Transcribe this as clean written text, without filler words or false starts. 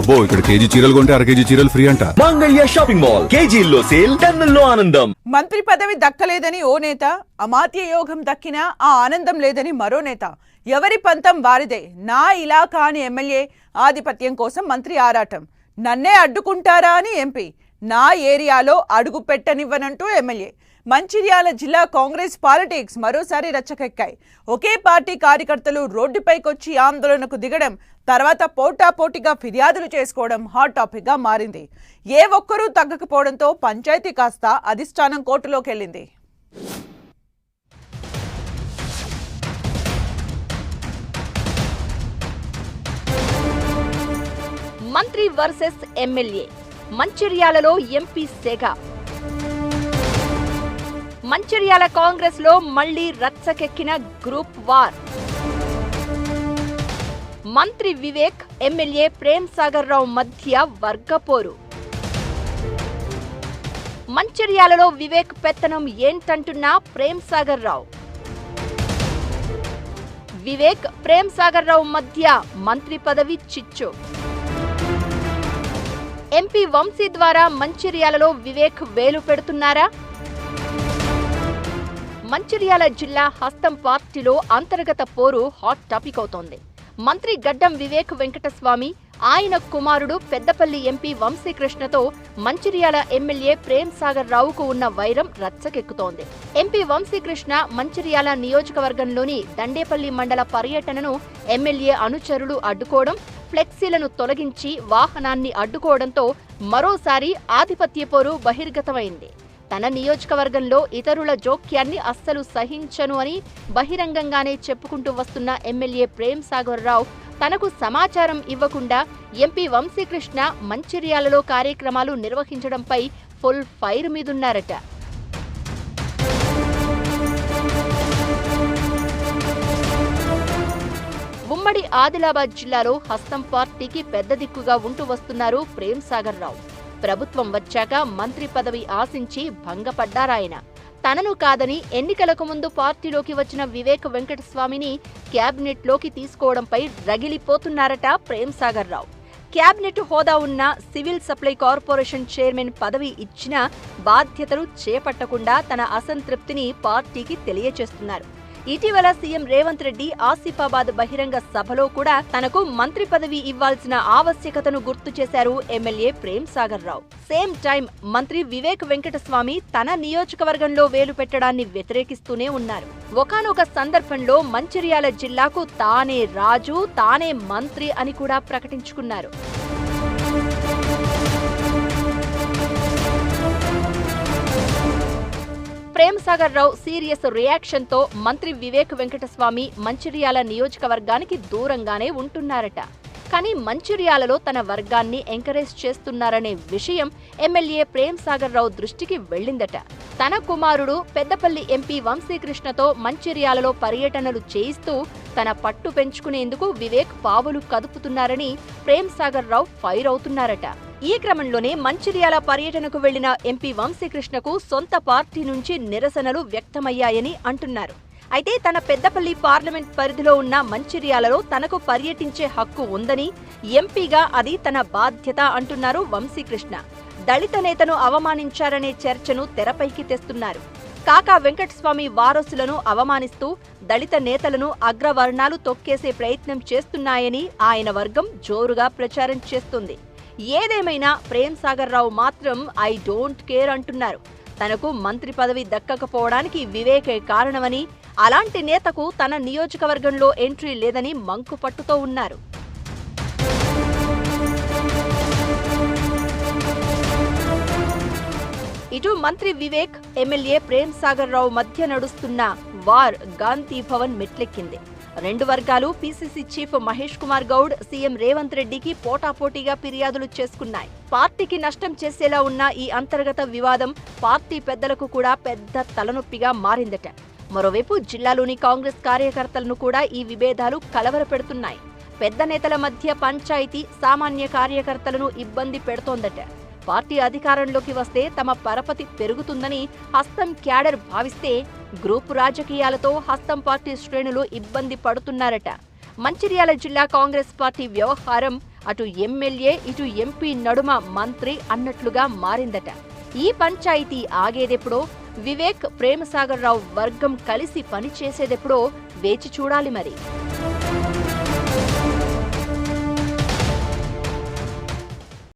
అబ్బో ఇక్కడ కేజీ చీరలు కొంటే అర కేజీ చీరలు ఫ్రీ అంట. మంగళ్య షాపింగ్ మాల్, కేజీల్లో సేల్, టన్నుల్లో ఆనందం. మంత్రి పదవి దక్కలేదని ఓ నేత, అమాత్య యోగం దక్కినా ఆ ఆనందం లేదని మరో నేత. ఎవరి పంతం వారిదే. నా ఇలాకా అని ఎమ్మెల్యే ఆధిపత్యం కోసం మంత్రి ఆరాటం. నన్నే అడ్డుకుంటారా అని ఎంపీ. నా ఏరియాలో అడుగు పెట్టనివ్వనంటూ ఎమ్మెల్యే. మంచిర్యాల జిల్లా కాంగ్రెస్ పాలిటిక్స్ మరోసారి రచ్చకెక్కాయి. ఒకే పార్టీ కార్యకర్తలు రోడ్డుపైకొచ్చి ఆందోళనకు దిగడం, తర్వాత పోటాపోటీగా ఫిర్యాదులు చేసుకోవడం హాట్ టాపిక్ గా మారింది. ఏ ఒక్కరూ తగ్గకపోవడంతో పంచాయతీ కాస్త అధిష్టానం కోర్టులోకి వెళ్ళింది. మంత్రి వర్సెస్ ఎమ్మెల్యే. మంచిర్యాలలో ఎంపీ సెగ. మంచిర్యాల కాంగ్రెస్ లో మళ్లీ రచ్చకెక్కిన గ్రూప్ వార్. మంత్రి వివేక్, ఎమ్మెల్యే ప్రేమ్ సాగర్ రావు మధ్య వర్గపోరు. మంచిర్యాలలో వివేక్ పెత్తనం ఏంటంటున్న ప్రేమ్ సాగర్ రావు. వివేక్, ప్రేమ్ సాగర్ రావు మధ్య మంత్రి పదవి చిచ్చు. ఎంపీ వంశీ ద్వారా మంచిర్యాలలో వివేక్ వేలు పెడుతున్నారా? మంచిర్యాల జిల్లా హస్తం పార్టీలో అంతర్గత పోరు హాట్ టాపిక్ అవుతోంది. మంత్రి గడ్డం వివేక్ వెంకటస్వామి, ఆయన కుమారుడు పెద్దపల్లి ఎంపీ వంశీకృష్ణతో మంచిర్యాల ఎమ్మెల్యే ప్రేమ్ సాగర్ రావుకు ఉన్న వైరం రచ్చకెక్కుతోంది. ఎంపీ వంశీకృష్ణ మంచిర్యాల నియోజకవర్గంలోని దండేపల్లి మండల పర్యటనను ఎమ్మెల్యే అనుచరులు అడ్డుకోవడం, ఫ్లెక్సీలను తొలగించి వాహనాన్ని అడ్డుకోవడంతో మరోసారి ఆధిపత్య పోరు బహిర్గతమైంది. తన నియోజకవర్గంలో ఇతరుల జోక్యాన్ని అస్సలు సహించను అని బహిరంగంగానే చెప్పుకుంటూ వస్తున్న ఎమ్మెల్యే ప్రేమ్ సాగర్ రావు తనకు సమాచారం ఇవ్వకుండా ఎంపీ వంశీకృష్ణ మంచిర్యాలలో కార్యక్రమాలు నిర్వహించడంపై ఫుల్ ఫైర్ మీదున్నారట. ఉమ్మడి ఆదిలాబాద్ జిల్లాలో హస్తం పార్టీకి పెద్ద దిక్కుగా ఉంటూ వస్తున్నారు ప్రేమ్ సాగర్ రావు. ప్రభుత్వం వచ్చాక మంత్రి పదవి ఆశించి భంగపడ్డారాయన. తనను కాదని ఎన్నికలకు ముందు పార్టీలోకి వచ్చిన వివేక్ వెంకటస్వామిని క్యాబినెట్లోకి తీసుకోవడంపై రగిలిపోతున్నారట ప్రేమ్ సాగర్ రావు. క్యాబినెట్ హోదా ఉన్న సివిల్ సప్లై కార్పొరేషన్ చైర్మన్ పదవి ఇచ్చినా బాధ్యతలు చేపట్టకుండా తన అసంతృప్తిని పార్టీకి తెలియచేస్తున్నారు. ఇటీవల సీఎం రేవంత్ రెడ్డి ఆసిఫాబాద్ బహిరంగ సభలో కూడా తనకు మంత్రి పదవి ఇవ్వాల్సిన ఆవశ్యకతను గుర్తు చేశారు ఎమ్మెల్యే ప్రేమ్ సాగర్ రావు. సేమ్ టైం మంత్రి వివేక్ వెంకటస్వామి తన నియోజకవర్గంలో వేలు పెట్టడాన్ని వ్యతిరేకిస్తూనే ఉన్నారు. ఒకానొక సందర్భంలో మంచిర్యాల జిల్లాకు తానే రాజు, తానే మంత్రి అని కూడా ప్రకటించుకున్నారు. ప్రేమ్ సాగర్ రావు సీరియస్ రియాక్షన్ తో మంత్రి వివేక్ వెంకటస్వామి మంచిర్యాల నియోజకవర్గానికి దూరంగానే ఉంటున్నారట. కానీ మంచిర్యాలలో తన వర్గాన్ని ఎంకరేజ్ చేస్తున్నారనే విషయం ఎమ్మెల్యే ప్రేమ్ సాగర్ రావు దృష్టికి వెళ్లిందట. తన కుమారుడు పెద్దపల్లి ఎంపీ వంశీకృష్ణతో మంచిర్యాలలో పర్యటనలు చేయిస్తూ తన పట్టు పెంచుకునేందుకు వివేక్ పావులు కదుపుతున్నారని ప్రేమ్ సాగర్ రావు ఫైర్ అవుతున్నారట. ఈ క్రమంలోనే మంచిర్యాల పర్యటనకు వెళ్లిన ఎంపీ వంశీకృష్ణకు సొంత పార్టీ నుంచి నిరసనలు వ్యక్తమయ్యాయని అంటున్నారు. అయితే తన పెద్దపల్లి పార్లమెంట్ పరిధిలో ఉన్న మంచిర్యాలలో తనకు పర్యటించే హక్కు ఉందని, ఎంపీగా అది తన బాధ్యత అంటున్నారు వంశీకృష్ణ. దళిత నేతను అవమానించారనే చర్చను తెరపైకి తెస్తున్నారు. కాకా వెంకటస్వామి వారసులను అవమానిస్తూ దళిత నేతలను అగ్రవర్ణాలు తొక్కేసే ప్రయత్నం చేస్తున్నాయని ఆయన వర్గం జోరుగా ప్రచారం చేస్తుంది. ఏదేమైనా ప్రేమ్ సాగర్ రావు మాత్రం ఐ డోంట్ కేర్ అంటున్నారు. తనకు మంత్రి పదవి దక్కకపోవడానికి వివేకే కారణమని, అలాంటి నేతకు తన నియోజకవర్గంలో ఎంట్రీ లేదని మంకుపట్టుతో ఉన్నారు. ఇటు మంత్రి వివేక్, ఎమ్మెల్యే ప్రేమ్ సాగర్ రావు మధ్య నడుస్తున్న వార్ గాంధీ భవన్ మెట్లెక్కింది. రెండు వర్గాలు PCC chief Mahesh Kumar Goud, CM Revanth రెడ్డికి పోటాపోటీగా ఫిర్యాదులు చేసుకున్నాయి. పార్టీకి నష్టం చేసేలా ఉన్న ఈ అంతర్గత వివాదం పార్టీ పెద్దలకు కూడా పెద్ద తలనొప్పిగా మారిందట. మరోవైపు జిల్లాలోని కాంగ్రెస్ కార్యకర్తలను కూడా ఈ విభేదాలు కలవరపెడుతున్నాయి. పెద్ద నేతల మధ్య పంచాయతీ సామాన్య కార్యకర్తలను ఇబ్బంది పెడుతోందట. పార్టీ అధికారంలోకి వస్తే తమ పరపతి పెరుగుతుందని హస్తం క్యాడర్ భావిస్తే గ్రూపు రాజకీయాలతో హస్తం పార్టీ శ్రేణులు ఇబ్బంది పడుతున్నారట. మంచిర్యాల జిల్లా కాంగ్రెస్ పార్టీ వ్యవహారం అటు ఎమ్మెల్యే ఇటు ఎంపీ నడుమ మంత్రి అన్నట్లుగా మారిందట. ఈ పంచాయతీ ఆగేదెప్పుడో, వివేక్ ప్రేమసాగర్ రావు వర్గం కలిసి పనిచేసేదెప్పుడో వేచి చూడాలి మరి.